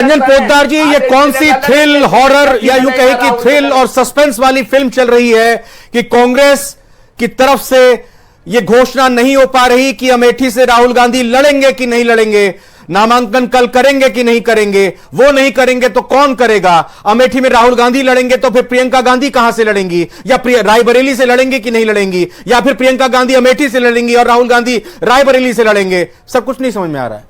रंजन पोद्दार जी, ये कौन सी thrill horror या यूं कहे कि थ्रिल और सस्पेंस वाली फिल्म चल रही है कि कांग्रेस की तरफ से ये घोषणा नहीं हो पा रही कि अमेठी से राहुल गांधी लड़ेंगे कि नहीं लड़ेंगे, नामांकन कल करेंगे कि नहीं करेंगे, वो नहीं करेंगे तो कौन करेगा, अमेठी में राहुल गांधी लड़ेंगे तो फिर प्रियंका गांधी कहां से लड़ेंगी, या रायबरेली से लड़ेंगे कि नहीं लड़ेंगी, या फिर प्रियंका गांधी अमेठी से लड़ेंगी और राहुल गांधी रायबरेली से लड़ेंगे, सब कुछ नहीं समझ में आ रहा है।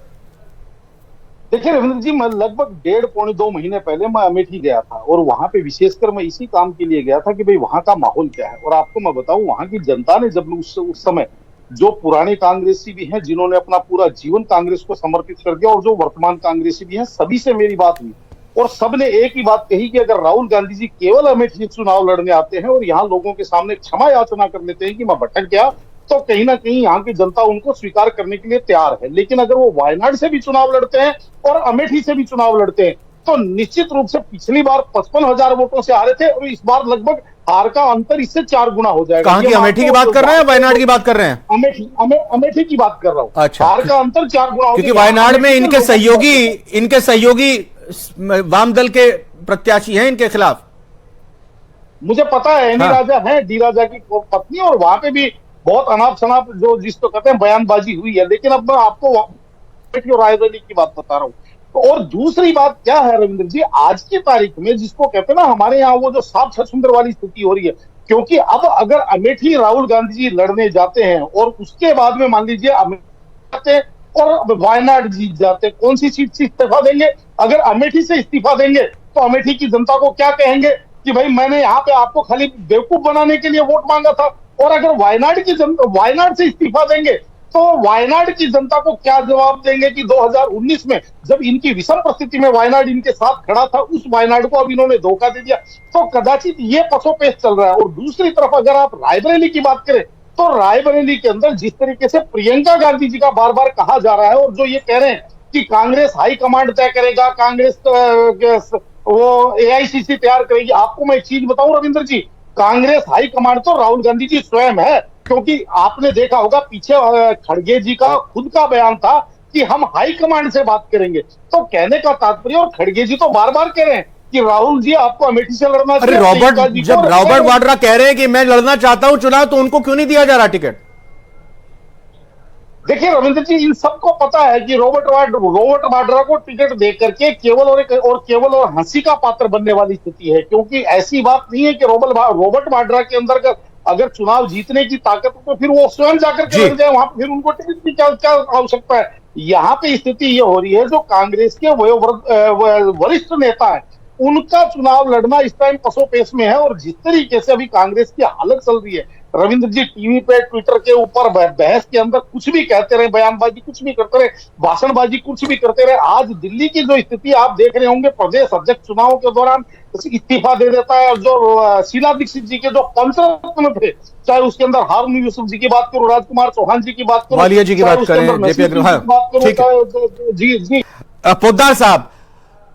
देखिए रविंद्र जी, मैं लगभग 1.5-2 महीने पहले मैं अमेठी गया था और वहां पे विशेषकर मैं इसी काम के लिए गया था कि भाई वहां का माहौल क्या है। और आपको मैं बताऊं, वहां की जनता ने जब उस समय जो पुराने कांग्रेसी भी हैं जिन्होंने अपना पूरा जीवन कांग्रेस को समर्पित कर दिया और जो वर्तमान कांग्रेसी भी हैं, सभी से मेरी बात हुई और सबने एक ही बात कही कि अगर राहुल गांधी जी केवल अमेठी चुनाव लड़ने आते हैं और यहाँ लोगों के सामने क्षमा याचना कर लेते हैं कि मैं भटक गया, तो कहीं ना कहीं यहाँ की जनता उनको स्वीकार करने के लिए तैयार है। लेकिन अगर वो वायनाड से भी चुनाव लड़ते हैं और अमेठी से भी चुनाव लड़ते हैं तो निश्चित रूप से पिछली बार 55,000 वोटों से हारे थे और इस बार लगभग हार का अंतर इससे 4 गुना हो जाएगा। कहां की, अमेठी की बात कर रहे हैं, वायनाड की बात कर रहे हैं? अमेठी की बात कर रहा हूँ। अच्छा, हार का अंतर 4 गुना, क्योंकि वायनाड में इनके सहयोगी वाम दल के प्रत्याशी हैं इनके खिलाफ। मुझे पता है, एनी राजा है, डी राजा की पत्नी, और वहां पे भी बहुत अनाप शनाप जो जिसको कहते हैं बयानबाजी हुई है। लेकिन अब मैं आपको रायबरेली की बात बता रहा हूँ। तो और दूसरी बात क्या है रविंद्र जी, आज की तारीख में जिसको कहते हैं ना हमारे यहाँ वो जो साफ छछूंदर वाली स्थिति हो रही है, क्योंकि अब अगर अमेठी राहुल गांधी जी लड़ने जाते हैं और उसके बाद में मान लीजिए अमेठी और वायनाड जीत जाते, कौन सी सीट से इस्तीफा देंगे? अगर अमेठी से इस्तीफा देंगे तो अमेठी की जनता को क्या कहेंगे कि भाई मैंने यहाँ पे आपको खाली बेवकूफ बनाने के लिए वोट मांगा था। और अगर वायनाड से इस्तीफा देंगे तो वायनाड की जनता को क्या जवाब देंगे कि 2019 में जब इनकी विषम परिस्थिति में वायनाड इनके साथ खड़ा था, उस वायनाड को अब इन्होंने धोखा दे दिया। तो कदाचित ये पसोपेश चल रहा है। और दूसरी तरफ अगर आप रायबरेली की बात करें तो रायबरेली के अंदर जिस तरीके से प्रियंका गांधी जी का बार बार कहा जा रहा है और जो ये कह रहे हैं कि कांग्रेस हाईकमांड तय करेगा, कांग्रेस वो एआईसीसी तैयार करेगी। आपको मैं एक चीज बताऊं रविंद्र जी, कांग्रेस हाईकमांड तो राहुल गांधी जी स्वयं है, क्योंकि आपने देखा होगा पीछे खड़गे जी का खुद का बयान था कि हम हाईकमांड से बात करेंगे। तो कहने का तात्पर्य, और खड़गे जी तो बार बार कह रहे हैं कि राहुल जी आपको अमेठी से लड़ना चाहिए। जब रॉबर्ट वाड्रा कह रहे हैं कि मैं लड़ना चाहता हूं चुनाव, तो उनको क्यों नहीं दिया जा रहा टिकट? देखिए रविंद्र जी, इन सबको पता है कि रॉबर्ट वाड्रा को टिकट दे करके केवल और हंसी का पात्र बनने वाली स्थिति है। क्योंकि ऐसी बात नहीं है कि रॉबर्ट वाड्रा के अंदर अगर चुनाव जीतने की ताकत तो फिर वो स्वयं जाकर के लड़ जाए वहां, फिर उनको टिकट की क्या आवश्यकता है। यहाँ पे स्थिति ये हो रही है, जो कांग्रेस के वरिष्ठ नेता है उनका चुनाव लड़ना इस टाइम पसोपेश में है। और जिस तरीके से अभी कांग्रेस की हालत चल रही है रविंद्र जी, टीवी पे ट्विटर के ऊपर बहस के अंदर कुछ भी कहते रहे, बयानबाजी कुछ भी करते रहे, भाषणबाजी कुछ भी करते रहे। आज दिल्ली की जो स्थिति आप देख रहे होंगे, प्रदेश अध्यक्ष चुनाव के दौरान इस्तीफा दे देता है। और जो शीला दीक्षित जी के जो पंचरत्न थे, चाहे उसके अंदर हारून यूसुफ जी की बात करो, राजकुमार चौहान जी की बात करो, वालिया जी की बात करें, जी पोद्दार साहब,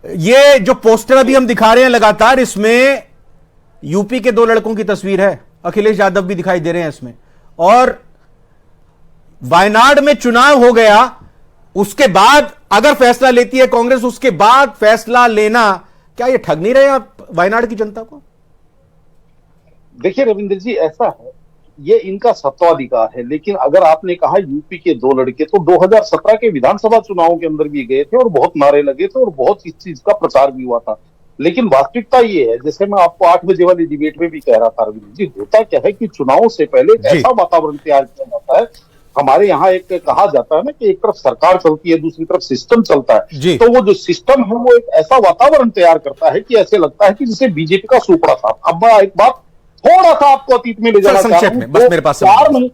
ये जो पोस्टर अभी हम दिखा रहे हैं लगातार, इसमें यूपी के 2 लड़कों की तस्वीर है, अखिलेश यादव भी दिखाई दे रहे हैं इसमें। और वायनाड में चुनाव हो गया, उसके बाद अगर फैसला लेती है कांग्रेस, उसके बाद फैसला लेना, क्या ये ठग नहीं रहे आप वायनाड की जनता को? देखिए रविंद्र जी, ऐसा है, ये इनका सत्वाधिकार है। लेकिन अगर आपने कहा यूपी के 2 लड़के, तो 2017 के विधानसभा चुनाव के अंदर भी गए थे और बहुत नारे लगे थे और बहुत इस चीज का प्रचार भी हुआ था। लेकिन वास्तविकता ये है, जैसे मैं आपको 8 बजे वाली डिबेट में भी कह रहा था रविंद्र जी, होता क्या है कि चुनाव से पहले एक ऐसा वातावरण तैयार किया जाता है। हमारे यहाँ एक कहा जाता है ना कि एक तरफ सरकार चलती है, दूसरी तरफ सिस्टम चलता है। तो वो जो सिस्टम है वो एक ऐसा वातावरण तैयार करता है कि ऐसे लगता है कि जैसे बीजेपी का सुपड़ा था। अब मैं एक बात थोड़ा सा आपको अतीत में ले जाना चाहता हूं।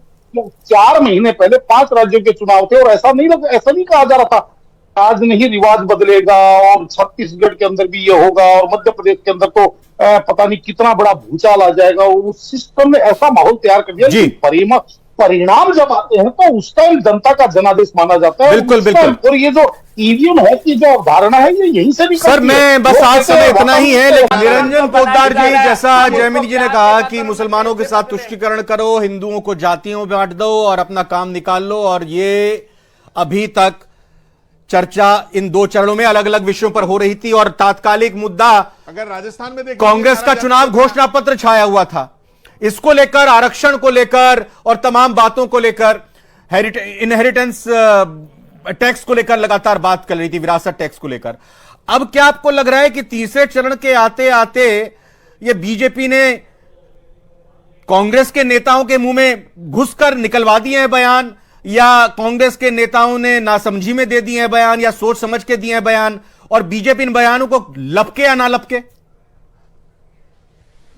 4 महीने पहले 5 राज्यों के चुनाव थे और ऐसा नहीं कहा जा रहा था आज नहीं रिवाज बदलेगा और छत्तीसगढ़ के अंदर भी ये होगा और मध्य प्रदेश के अंदर तो पता नहीं कितना बड़ा भूचाल आ जाएगा। और उस सिस्टम ने ऐसा माहौल तैयार कर दिया, परिणाम जब आते हैं तो उस टाइम जनता का जनादेश माना जाता है। बिल्कुल। और ये जो ईवीएम है की जो अवधारणा है ये यहीं से भी सर, मैं बस आज समय इतना ही है। लेकिन निरंजन पोद्दार जी, जैसा जयमिनी जी ने कहा कि मुसलमानों के साथ तुष्टीकरण करो, हिंदुओं को जातियों में बांट दो और अपना काम निकाल लो, और ये अभी तक चर्चा इन दो चरणों में अलग अलग विषयों पर हो रही थी और तात्कालिक मुद्दा अगर राजस्थान में कांग्रेस का चुनाव घोषणा पत्र छाया हुआ था। इसको लेकर, आरक्षण को लेकर और तमाम बातों को लेकर, इनहेरिटेंस टैक्स को लेकर लगातार बात कर रही थी, विरासत टैक्स को लेकर। अब क्या आपको लग रहा है कि तीसरे चरण के आते आते ये बीजेपी ने कांग्रेस के नेताओं के मुंह में घुसकर निकलवा दिए हैं बयान, या कांग्रेस के नेताओं ने नासमझी में दे दिए हैं बयान, या सोच समझ के दिए हैं बयान, और बीजेपी इन बयानों को लपके या ना लपके?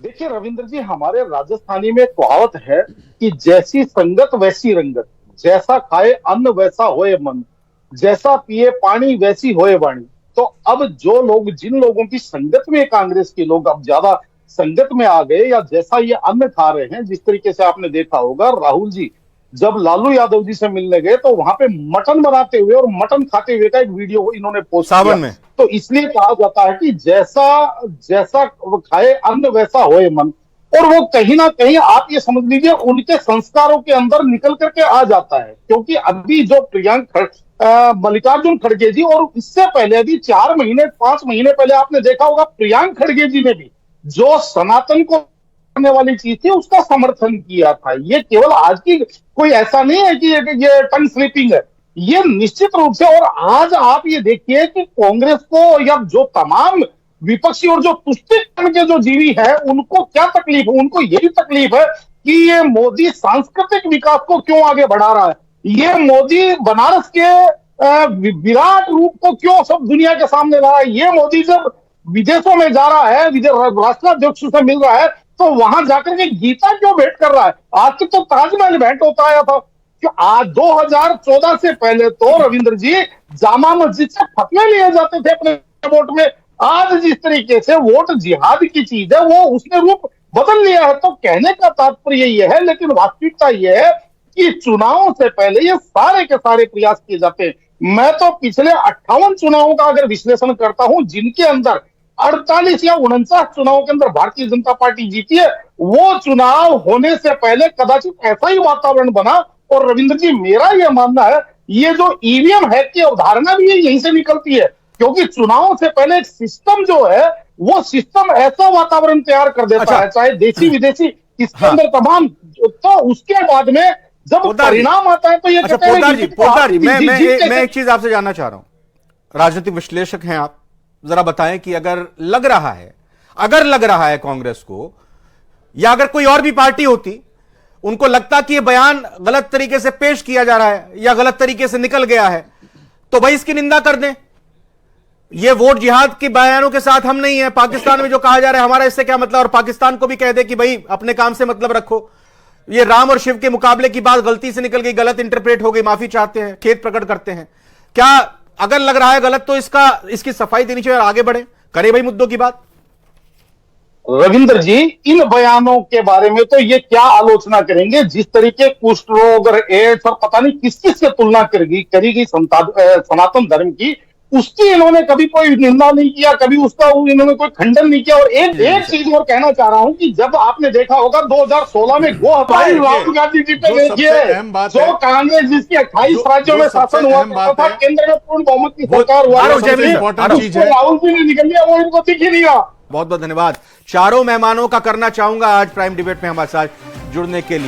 देखिए रविंद्र जी, हमारे राजस्थानी में कहावत है कि जैसी संगत वैसी रंगत, जैसा खाए अन्न वैसा होए मन, जैसा पिए पानी वैसी होए वाणी। तो अब जो लोग, जिन लोगों की संगत में कांग्रेस के लोग अब ज्यादा संगत में आ गए, या जैसा ये अन्न खा रहे हैं, जिस तरीके से आपने देखा होगा राहुल जी जब लालू यादव जी से मिलने गए तो वहां पे मटन बनाते हुए और मटन खाते हुए का एक वीडियो इन्होंने पोस्ट सावन किया। में। तो इसलिए कहा जाता है कि जैसा जैसा खाए अन्न वैसा होए मन, और वो कहीं ना कहीं आप ये समझ लीजिए उनके संस्कारों के अंदर निकल करके आ जाता है। क्योंकि अभी जो मल्लिकार्जुन खड़गे जी, और इससे पहले अभी 4 महीने 5 महीने पहले आपने देखा होगा प्रियंक खड़गे जी ने भी जो सनातन को करने वाली चीज थी उसका समर्थन किया था। ये केवल आज की कोई ऐसा नहीं है कि ये टंग स्लिपिंग है, ये निश्चित रूप से। और आज आप ये देखिए कि कांग्रेस को या जो तमाम विपक्षी और जो तुष्टिकरण के जो जीवी है उनको क्या तकलीफ है? उनको यही तकलीफ है कि ये मोदी सांस्कृतिक विकास को क्यों आगे बढ़ा रहा है, ये मोदी बनारस के विराट रूप को क्यों सब दुनिया के सामने ला रहा है, ये मोदी जब विदेशों में जा रहा है, राष्ट्राध्यक्ष से मिल रहा है, तो वहां जाकर के गीता क्यों भेंट कर रहा है? आज तक तो ताजमहल भेंट होता आया था। कि आज 2014 से पहले तो रविंद्र जी जामा मस्जिद से फतवे लिए जाते थे अपने वोट में। आज जिस तरीके से वोट जिहाद की चीज है वो उसने रूप बदल लिया है। तो कहने का तात्पर्य यह है, लेकिन वास्तविकता यह है कि चुनावों से पहले ये सारे के सारे प्रयास किए जाते हैं। मैं तो पिछले 58 चुनावों का अगर विश्लेषण करता हूं, जिनके अंदर 48 या 49 चुनावों के अंदर भारतीय जनता पार्टी जीती है, वो चुनाव होने से पहले कदाचित ऐसा ही वातावरण बना। और रविंद्र जी, मेरा यह मानना है ये जो ईवीएम हैक की अवधारणा भी यहीं से निकलती है, क्योंकि चुनावों से पहले एक सिस्टम जो है वो सिस्टम ऐसा वातावरण तैयार कर देता है, चाहे देसी विदेशी इसके अंदर तमाम। तो उसके बाद में जब परिणाम आता है तो ये पोद्दार जी, मैं एक चीज आपसे जानना चाह रहा हूं, राजनीतिक विश्लेषक हैं आप, जरा बताएं कि अगर लग रहा है कांग्रेस को, या अगर कोई और भी पार्टी होती, उनको लगता कि यह बयान गलत तरीके से पेश किया जा रहा है या गलत तरीके से निकल गया है, तो भाई इसकी निंदा कर दें। ये वोट जिहाद के बयानों के साथ हम नहीं है, पाकिस्तान में जो कहा जा रहा है हमारा इससे क्या मतलब, और पाकिस्तान को भी कह दे कि भाई अपने काम से मतलब रखो। ये राम और शिव के मुकाबले की बात गलती से निकल गई, गलत इंटरप्रेट हो गई, माफी चाहते हैं, खेद प्रकट करते हैं। क्या अगर लग रहा है गलत तो इसकी सफाई देनी चाहिए और आगे बढ़े, करे भाई मुद्दों की बात। रविंद्र जी, इन बयानों के बारे में तो ये क्या आलोचना करेंगे, जिस तरीके कुष्ठ रोग और एड्स और पता नहीं किस किस से तुलना करेगी सनातन धर्म की, उसकी इन्होंने कभी कोई निंदा नहीं किया, कभी उसका इन्होंने कोई खंडन नहीं किया। और एक चीज और कहना चाह रहा हूं कि जब आपने देखा होगा 2016 में गो हटाई राहुल गांधी जी पे देखिए, जो कांग्रेस जिसकी 28 राज्यों में शासन हुआ था, केंद्र में पूर्ण बहुमत की सरकार हुआ, राहुल जी ने निकल लिया, वो इनको दिख ही नहीं रहा। बहुत बहुत धन्यवाद चारों मेहमानों का करना चाहूंगा आज प्राइम डिबेट में हमारे साथ जुड़ने के लिए।